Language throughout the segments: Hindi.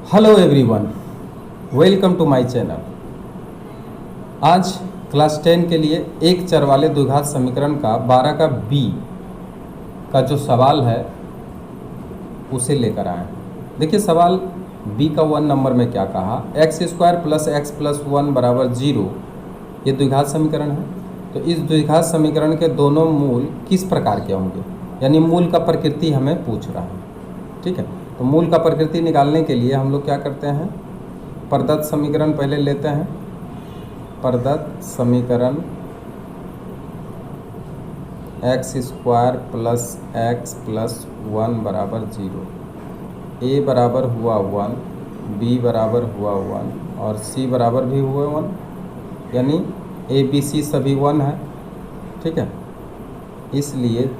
Hello everyone, welcome to my channel. आज क्लास 10 के लिए एक चर वाले द्विघात समीकरण का 12 का बी का जो सवाल है उसे लेकर आए हैं। देखिए सवाल बी का 1 नंबर में क्या कहा, x square plus x plus 1 बराबर 0। ये द्विघात समीकरण है। तो इस द्विघात समीकरण के दोनों मूल किस प्रकार के होंगे, यानी मूल का प्रकृति हमें पूछ रहा है। ठीक है, तो मूल का प्रकृति निकालने के लिए हम लोग क्या करते हैं, प्रदत्त समीकरण पहले लेते हैं। प्रदत्त समीकरण x square plus x plus 1 बराबर 0, ए बराबर हुआ 1, बी बराबर हुआ 1 और सी बराबर भी हुआ 1, यानी ए बी सी सभी 1 है। ठीक है, इसलिए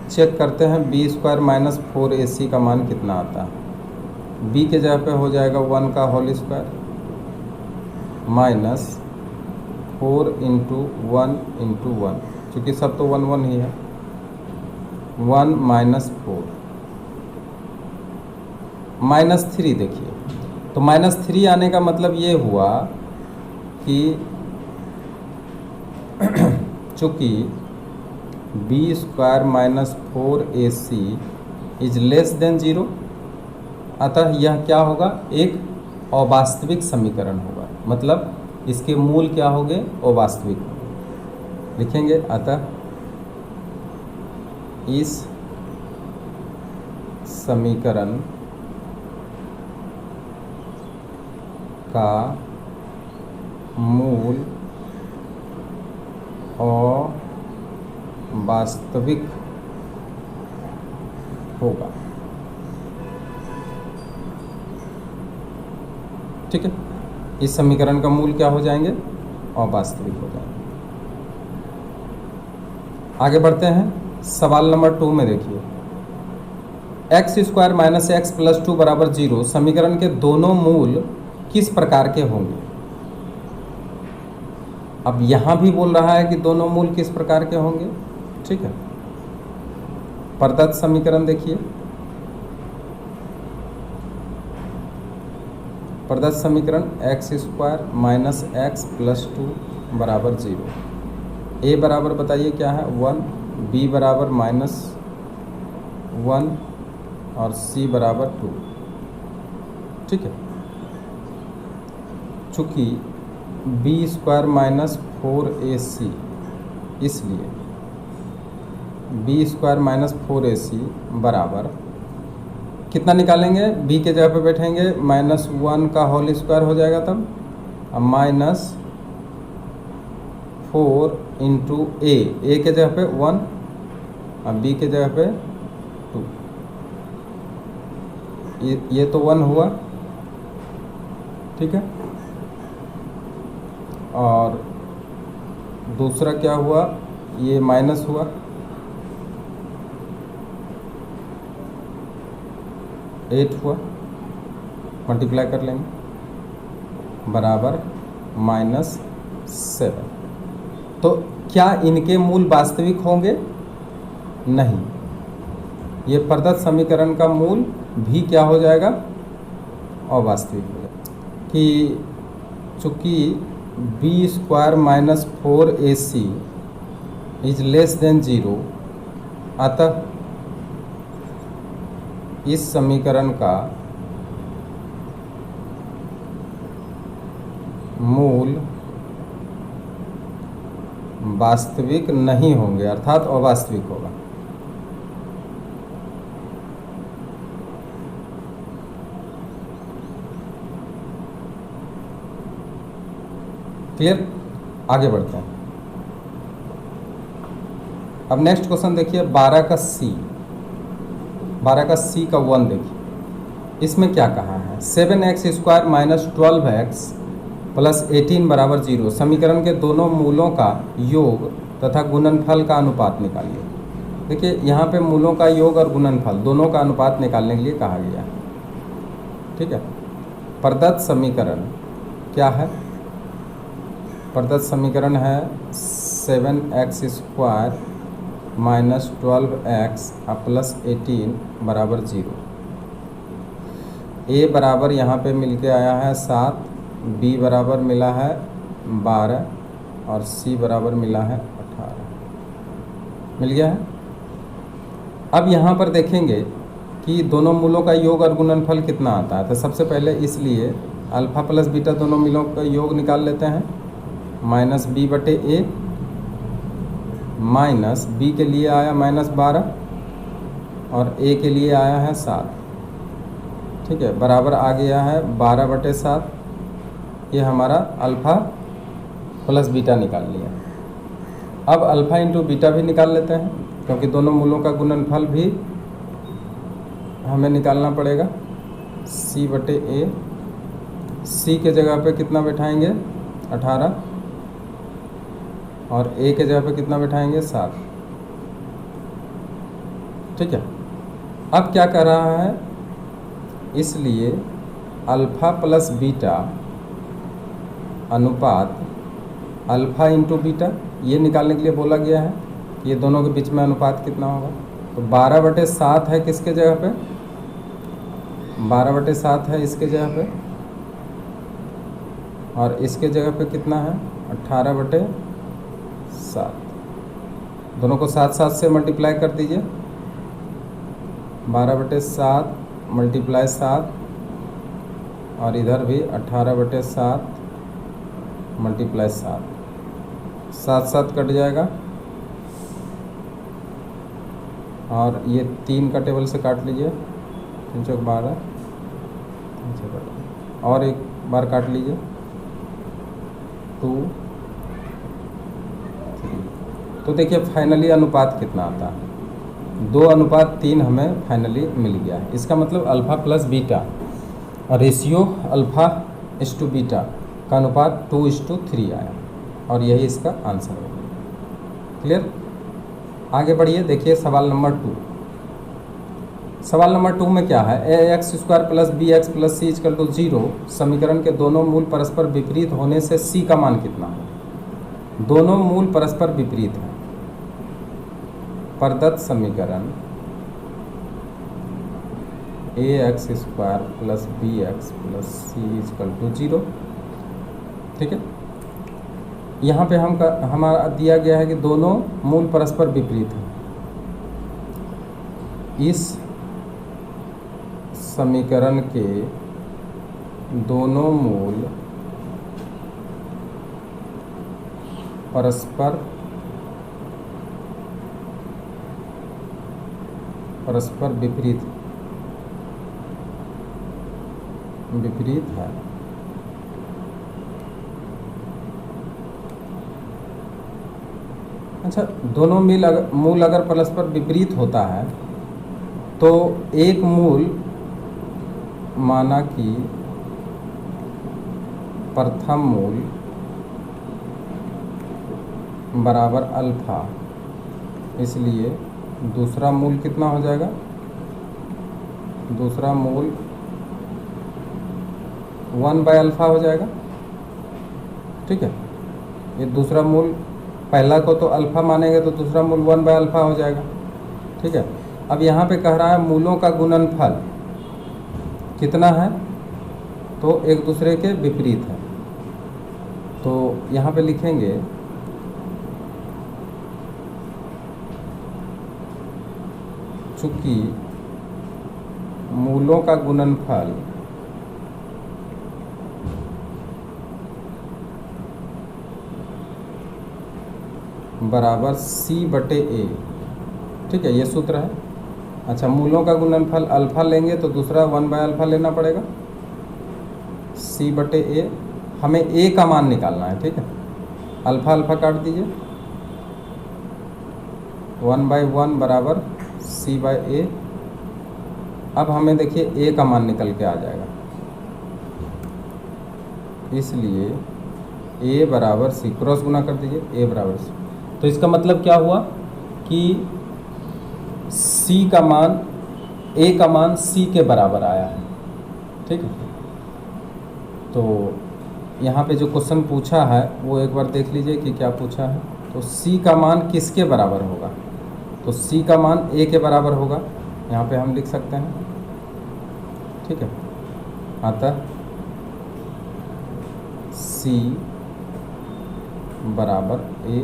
चेक करते हैं बी स्क्वायर माइनस 4ac का मान कितना आता है। बी के जगह पे हो जाएगा 1 का whole square minus 4 into 1 into 1, चूँकि सब तो 1 1 ही है। 1 माइनस 4 माइनस 3। देखिए तो माइनस 3 आने का मतलब ये हुआ कि चूँकि B square minus 4ac is less than 0, अतः यह क्या होगा, एक अवास्तविक समीकरण होगा। मतलब इसके मूल क्या होंगे, अवास्तविक होंगे। लिखेंगे अतः इस समीकरण का मूल वास्तविक होगा। ठीक है, इस समीकरण का मूल क्या हो जाएंगे, अवास्तविक हो जाएंगे। आगे बढ़ते हैं सवाल नंबर 2 में। देखिए x square minus x plus 2 बराबर 0 समीकरण के दोनों मूल किस प्रकार के होंगे। अब यहाँ भी बोल रहा है कि दोनों मूल किस प्रकार के होंगे। ठीक है, प्रदत्त समीकरण देखिए, प्रदत्त समीकरण x square minus x plus 2 बराबर 0, ए बराबर बताइए क्या है 1, बी बराबर माइनस 1 और सी बराबर 2। ठीक है, चूँकि बी स्क्वायर माइनस 4ac, इसलिए बी स्क्वायर माइनस 4ac बराबर कितना निकालेंगे, बी के जगह पे बैठेंगे माइनस 1 का होल स्क्वायर हो जाएगा, तब अब माइनस 4 इंटू ए के जगह पे 1 और बी के जगह पे 2। ये तो 1 हुआ। ठीक है, और दूसरा क्या हुआ, ये माइनस हुआ, 8 हुआ, मल्टीप्लाई कर लेंगे बराबर माइनस 7। तो क्या इनके मूल वास्तविक होंगे, नहीं। ये प्रदत्त समीकरण का मूल भी क्या हो जाएगा, अवास्तविक हो जाएगा। कि चूँकि B square minus 4ac is less than 0, अतः इस समीकरण का मूल वास्तविक नहीं होंगे, अर्थात अवास्तविक होगा। क्लियर, आगे बढ़ते हैं। अब नेक्स्ट क्वेश्चन देखिए 12 का सी, 12 का सी का 1 देखिए, इसमें क्या कहा है, 7x square minus 12x plus 18 बराबर 0 समीकरण के दोनों मूलों का योग तथा गुणनफल का अनुपात निकालिए। देखिए यहाँ पे मूलों का योग और गुणनफल दोनों का अनुपात निकालने के लिए कहा गया है। ठीक है, प्रदत्त समीकरण क्या है, प्रदत्त समीकरण है 7x square minus 12x plus 18 बराबर 0। ए बराबर यहाँ पे मिल के आया है 7, बी बराबर मिला है 12 और सी बराबर मिला है 18। मिल गया है। अब यहाँ पर देखेंगे कि दोनों मूलों का योग और गुणनफल कितना आता है। तो सबसे पहले इसलिए अल्फ़ा प्लस बीटा दोनों मूलों का योग निकाल लेते हैं। माइनस बी बटे ए, माइनस बी के लिए आया -12 और ए के लिए आया है 7। ठीक है, बराबर आ गया है 12 बटे 7। ये हमारा अल्फ़ा प्लस बीटा निकाल लिया। अब अल्फ़ा इंटू बीटा भी निकाल लेते हैं, क्योंकि दोनों मूलों का गुणनफल भी हमें निकालना पड़ेगा। सी बटे ए, सी के जगह पे कितना बैठाएंगे 18 और ए के जगह पे कितना बैठाएंगे 7। ठीक है, अब क्या कर रहा है, इसलिए अल्फ़ा प्लस बीटा अनुपात अल्फ़ा इंटू बीटा ये निकालने के लिए बोला गया है कि ये दोनों के बीच में अनुपात कितना होगा। तो 12 बटे 7 है किसके जगह पे, 12 बटे 7 है इसके जगह पे, और इसके जगह पे कितना है 18 बटे 7। दोनों को 7 से मल्टीप्लाई कर दीजिए। 12 बटे 7 मल्टीप्लाई 7 और इधर भी 18 बटे 7 मल्टीप्लाई 7, 7 कट जाएगा और ये 3 का टेबल से काट लीजिए। 3 चौक 12, 3 से काट और एक बार काट लीजिए 2, 3। तो देखिए फाइनली अनुपात कितना आता है, 2:3 हमें फाइनली मिल गया है। इसका मतलब अल्फ़ा प्लस बीटा और रेशियो अल्फ़ा इस्टू बीटा का अनुपात 2:3 आया और यही इसका आंसर होगा। क्लियर। आगे बढ़िए, देखिए सवाल नंबर 2। सवाल नंबर 2 में क्या है, ax² plus bx plus c = 0 समीकरण के दोनों मूल परस्पर विपरीत होने से c का मान कितना है। दोनों मूल परस्पर विपरीत हैं। प्रदत्त समीकरण ax² plus bx plus c = 0। ठीक है, यहाँ पे हमारा दिया गया है कि दोनों मूल परस्पर विपरीत हैं। इस समीकरण के दोनों मूल परस्पर विपरीत है। अच्छा, दोनों मूल अगर परस्पर विपरीत होता है तो एक मूल माना कि प्रथम मूल बराबर अल्फ़ा, इसलिए दूसरा मूल कितना हो जाएगा, दूसरा मूल 1/अल्फ़ा हो जाएगा। ठीक है, ये दूसरा मूल, पहला को तो अल्फ़ा मानेंगे तो दूसरा मूल 1/अल्फ़ा हो जाएगा। ठीक है, अब यहाँ पे कह रहा है मूलों का गुणनफल कितना है, तो एक दूसरे के विपरीत है। तो यहाँ पे लिखेंगे चूँकि मूलों का गुणनफल बराबर c बटे a। ठीक है, ये सूत्र है। अच्छा, मूलों का गुणनफल अल्फ़ा लेंगे तो दूसरा 1/अल्फ़ा लेना पड़ेगा, c बटे a। हमें a का मान निकालना है। ठीक है, अल्फ़ा अल्फ़ा काट दीजिए, 1/1 बराबर c/a। अब हमें देखिए a का मान निकल के आ जाएगा, इसलिए a बराबर c, क्रॉस गुना कर दीजिए, a बराबर c। तो इसका मतलब क्या हुआ कि a का मान c के बराबर आया है। ठीक है, तो यहाँ पे जो क्वेश्चन पूछा है वो एक बार देख लीजिए कि क्या पूछा है। तो c का मान किसके बराबर होगा, तो c का मान a के बराबर होगा, यहाँ पे हम लिख सकते हैं। ठीक है, अतः C बराबर A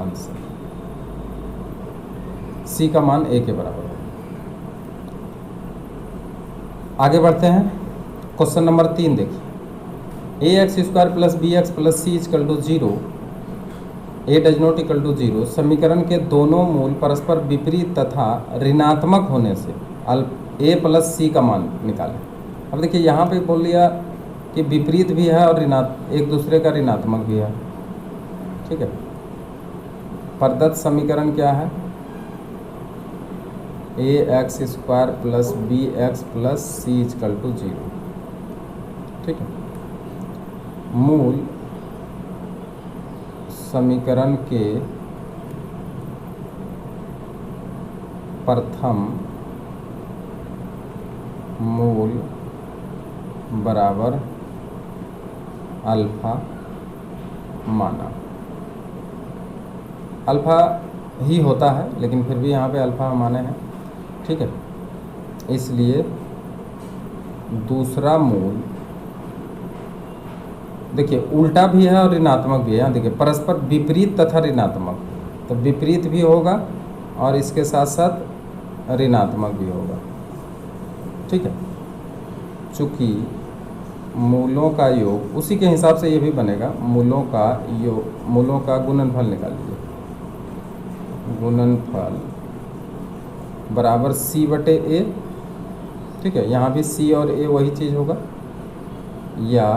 आंसर। C का मान A के बराबर है। आगे बढ़ते हैं, क्वेश्चन नंबर 3 देखिए। A x square plus b x plus C equal to 0, a does not equal to 0 समीकरण के दोनों मूल परस्पर विपरीत तथा ऋणात्मक होने से ए प्लस सी का मान निकालें। अब देखिए यहाँ पे बोल लिया कि विपरीत भी है और एक दूसरे का ऋणात्मक भी है, ठीक है। प्रदत्त समीकरण क्या है? A x square plus b x plus C equal to 0, ठीक है। मूल समीकरण के प्रथम मूल बराबर अल्फा माना। अल्फा ही होता है लेकिन फिर भी यहाँ पे अल्फा माने हैं, ठीक है। इसलिए दूसरा मूल, देखिए उल्टा भी है और ऋणात्मक भी है। यहाँ देखिए परस्पर विपरीत तथा ऋणात्मक, तो विपरीत भी होगा और इसके साथ साथ ऋणात्मक भी होगा, ठीक है। चूँकि मूलों का योग उसी के हिसाब से ये भी बनेगा, मूलों का योग, मूलों का गुणनफल निकाल लीजिए। गुणनफल बराबर सी बटे ए, ठीक है। यहाँ भी सी और ए वही चीज़ होगा। या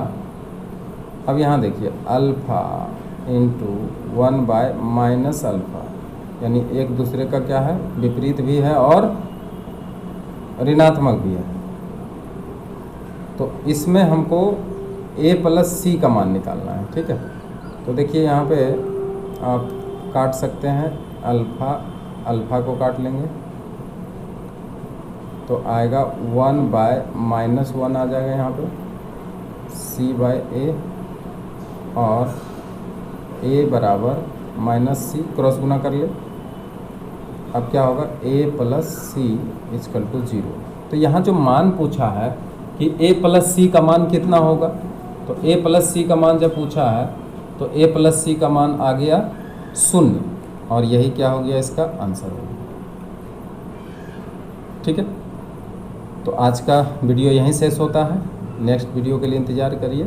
अब यहाँ देखिए alpha into 1 bye minus alpha, यानी एक दूसरे का क्या है, विपरीत भी है और ऋणात्मक भी है। तो इसमें हमको a प्लस सी का मान निकालना है, ठीक है। तो देखिए यहाँ पे आप काट सकते हैं, अल्फ़ा को काट लेंगे तो आएगा 1 बाय माइनस 1 आ जाएगा यहाँ पे, c बाय ए, और a बराबर माइनस सी, क्रॉस गुना कर ले। अब क्या होगा, a plus C equal to 0। तो यहाँ जो मान पूछा है कि a प्लस सी का मान कितना होगा, तो a प्लस सी का मान जब पूछा है तो a प्लस सी का मान आ गया 0, और यही क्या हो गया, इसका आंसर हो गया, ठीक है। तो आज का वीडियो यहीं शेष होता है। नेक्स्ट वीडियो के लिए इंतज़ार करिए।